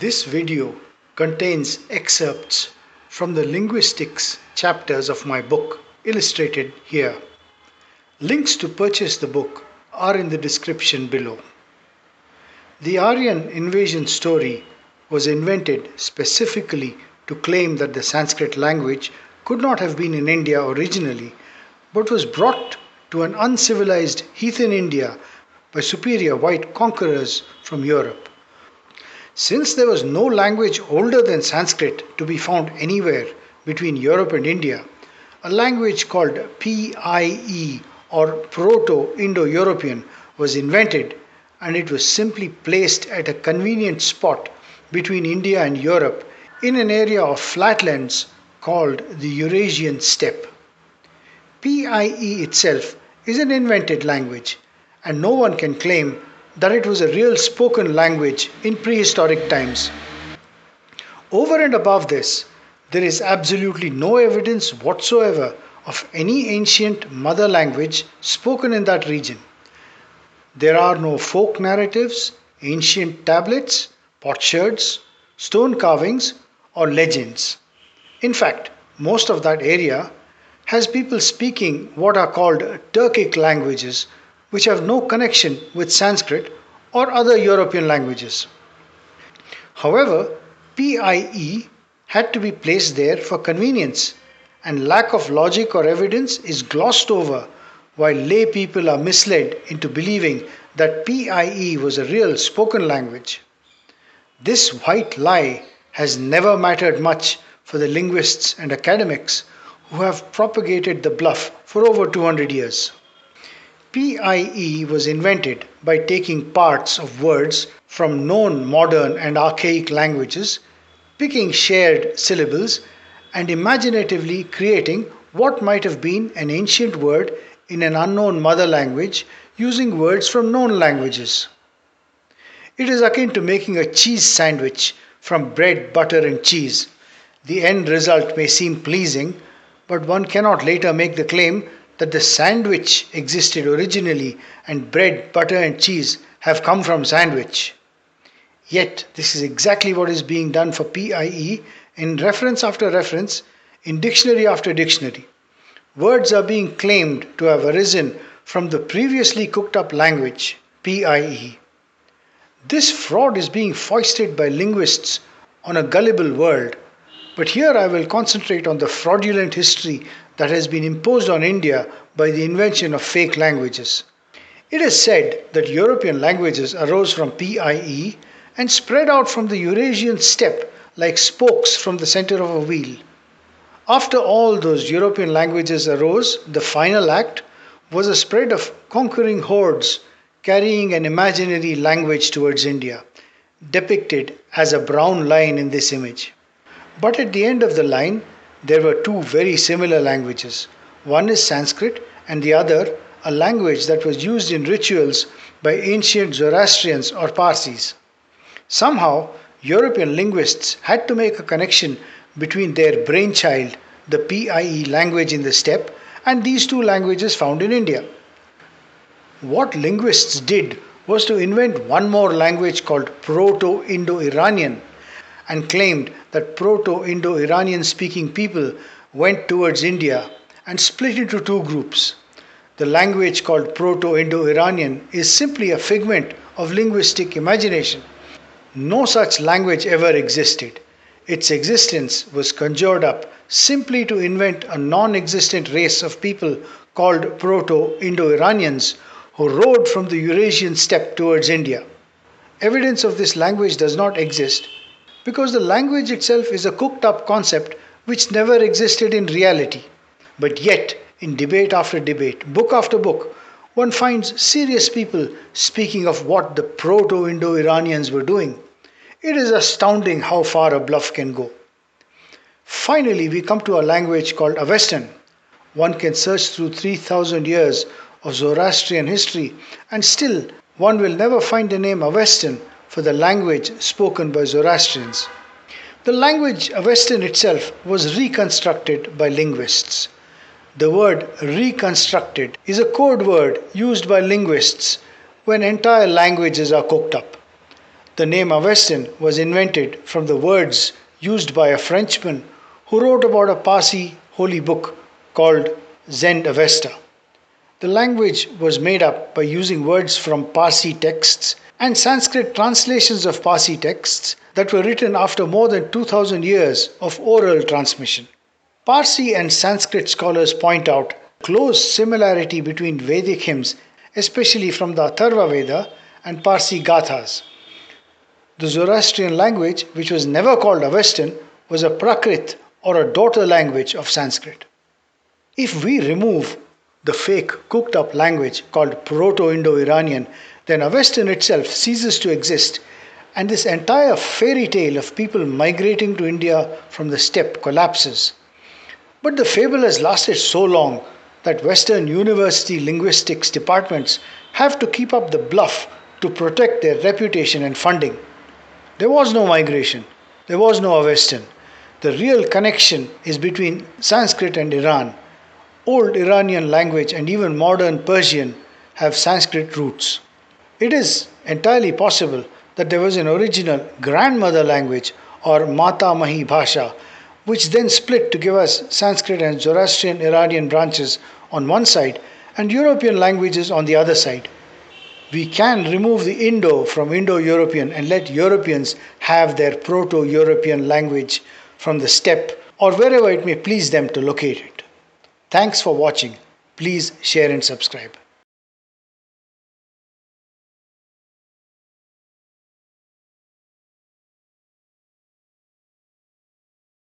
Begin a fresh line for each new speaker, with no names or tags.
This video contains excerpts from the linguistics chapters of my book, illustrated here. Links to purchase the book are in the description below. The Aryan invasion story was invented specifically to claim that the Sanskrit language could not have been in India originally, but was brought to an uncivilized heathen India by superior white conquerors from Europe. Since there was no language older than Sanskrit to be found anywhere between Europe and India, a language called PIE or Proto-Indo-European was invented, and it was simply placed at a convenient spot between India and Europe in an area of flatlands called the Eurasian steppe. PIE itself is an invented language, and no one can claim that it was a real spoken language in prehistoric times. Over and above this, there is absolutely no evidence whatsoever of any ancient mother language spoken in that region. There are no folk narratives, ancient tablets, potsherds, stone carvings, or legends. In fact, most of that area has people speaking what are called Turkic languages, which have no connection with Sanskrit or other European languages. However, PIE had to be placed there for convenience, and lack of logic or evidence is glossed over, while lay people are misled into believing that PIE was a real spoken language. This white lie has never mattered much for the linguists and academics who have propagated the bluff for over 200 years. PIE was invented by taking parts of words from known modern and archaic languages, picking shared syllables, and imaginatively creating what might have been an ancient word in an unknown mother language using words from known languages. It is akin to making a cheese sandwich from bread, butter, and cheese. The end result may seem pleasing, but one cannot later make the claim that the sandwich existed originally and bread, butter, and cheese have come from sandwich. Yet, this is exactly what is being done for PIE in reference after reference, in dictionary after dictionary. Words are being claimed to have arisen from the previously cooked up language, PIE. This fraud is being foisted by linguists on a gullible world, but here I will concentrate on the fraudulent history that has been imposed on India by the invention of fake languages. It is said that European languages arose from PIE and spread out from the Eurasian steppe like spokes from the center of a wheel. After all those European languages arose, the final act was a spread of conquering hordes carrying an imaginary language towards India, depicted as a brown line in this image. But at the end of the line, there were two very similar languages. One is Sanskrit and the other a language that was used in rituals by ancient Zoroastrians or Parsis. Somehow, European linguists had to make a connection between their brainchild, the PIE language in the steppe, and these two languages found in India. What linguists did was to invent one more language called Proto-Indo-Iranian, and claimed that Proto-Indo-Iranian speaking people went towards India and split into two groups. The language called Proto-Indo-Iranian is simply a figment of linguistic imagination. No such language ever existed. Its existence was conjured up simply to invent a non-existent race of people called Proto-Indo-Iranians who rode from the Eurasian steppe towards India. Evidence of this language does not exist because the language itself is a cooked up concept which never existed in reality. But yet, in debate after debate, book after book, one finds serious people speaking of what the Proto-Indo-Iranians were doing. It is astounding how far a bluff can go. Finally, we come to a language called Avestan. One can search through 3,000 years of Zoroastrian history, and still one will never find the name Avestan for the language spoken by Zoroastrians. The language Avestan itself was reconstructed by linguists. The word reconstructed is a code word used by linguists when entire languages are cooked up. The name Avestan was invented from the words used by a Frenchman who wrote about a Parsi holy book called Zend Avesta. The language was made up by using words from Parsi texts and Sanskrit translations of Parsi texts that were written after more than 2000 years of oral transmission. Parsi and Sanskrit scholars point out close similarity between Vedic hymns, especially from the Atharva Veda and Parsi Gathas. The Zoroastrian language, which was never called Avestan, was a Prakrit or a daughter language of Sanskrit. If we remove the fake cooked up language called Proto-Indo-Iranian, then Avestan itself ceases to exist and this entire fairy tale of people migrating to India from the steppe collapses. But the fable has lasted so long that Western university linguistics departments have to keep up the bluff to protect their reputation and funding. There was no migration, there was no Avestan. The real connection is between Sanskrit and Iran. Old Iranian language and even modern Persian have Sanskrit roots. It is entirely possible that there was an original grandmother language or Mata Mahi Bhasha, which then split to give us Sanskrit and Zoroastrian Iranian branches on one side and European languages on the other side. We can remove the Indo from Indo-European and let Europeans have their Proto-European language from the steppe or wherever it may please them to locate it. Thanks for watching. Please share and subscribe.